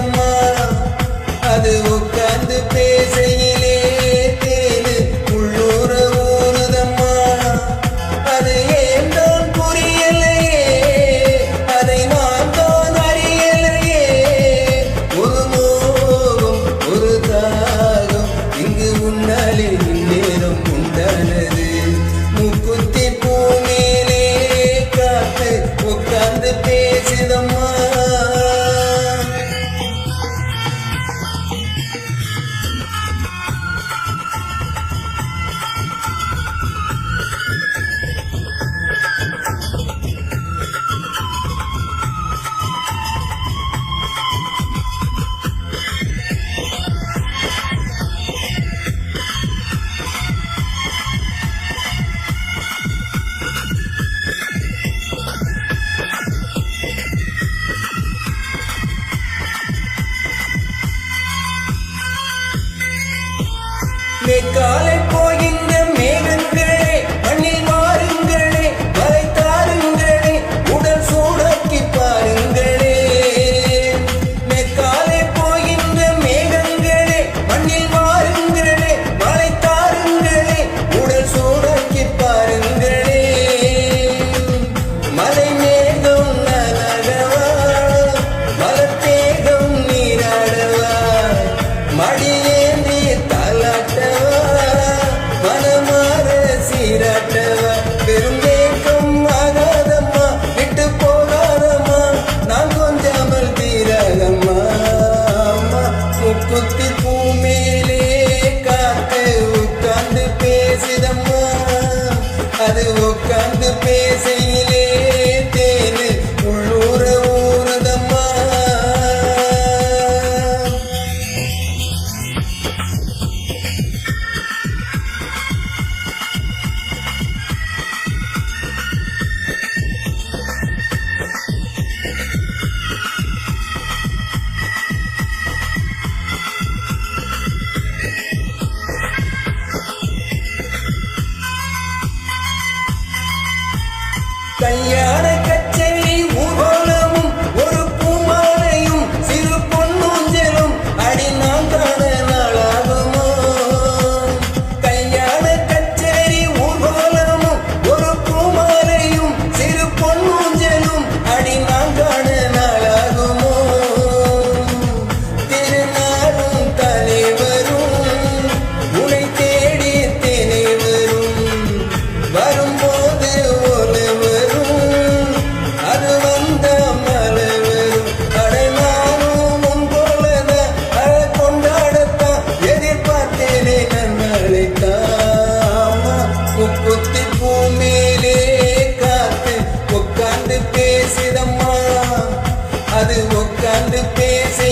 பேசுதம்மா. அது உட்கார்ந்து பேசையிலே தேனு உள்ளூர ஊறுதம்மா. அது ஏன் தான் புரியலையே, அதை நான் தான் அறியலையே. ஒரு மோகம் ஒரு தாகம் இங்கு உன்னாலே இந்நேரம் உண்டானது. முக்குத்தி பூ மேலே காத்து உட்கார்ந்து பேசுதம்மா. மேற்காலை போகின்ற மேகங்களே மண்ணில் மாறுங்களே, மலை தாருங்களே, உடல் சூடாக்கி பாருங்களே. மேற்காலை போகின்ற மேகங்களே மண்ணில் மாறுங்களே, மலை தாருங்களே, உடல் சூடாக்கி பாருங்களே. மலை மேகம் நலகவா, மலத்தேகம் நீராடவா, மடியேந்தி தாலாட்டவா, மனமாற சீராட்டவா. பெரும் ஏக்கம் ஆகாதம்மா, விட்டு போகாதம்மா, நான் கொஞ்சாமல் தீராதம்மா. முக்குத்தி பூ மேலே காத்து உட்கார்ந்து பேசுதம்மா. அது உட்கார்ந்து பேசையிலே தேனு உள்ளூர ஊறுதம்மா. கல்யாண கச்சேரி ஊர்வலமும் ஒரு பூமாலையும் சிறு பொன்னூஞ்சலும் அடி நான் காண நாளாகுமோ. கல்யாண கச்சேரி ஊர்வலமும் ஒரு பூமாலையும் சிறு பொன்னூஞ்சலும் அடி நான் காண நாளாகுமோ. திருநாளும் தலைவரும் உனை தேடி தேனை வரும், வரும்போது முக்குத்தி பூ மேலே காத்து உட்கார்ந்து பேசுதம்மா. அது உட்கார்ந்து பேசை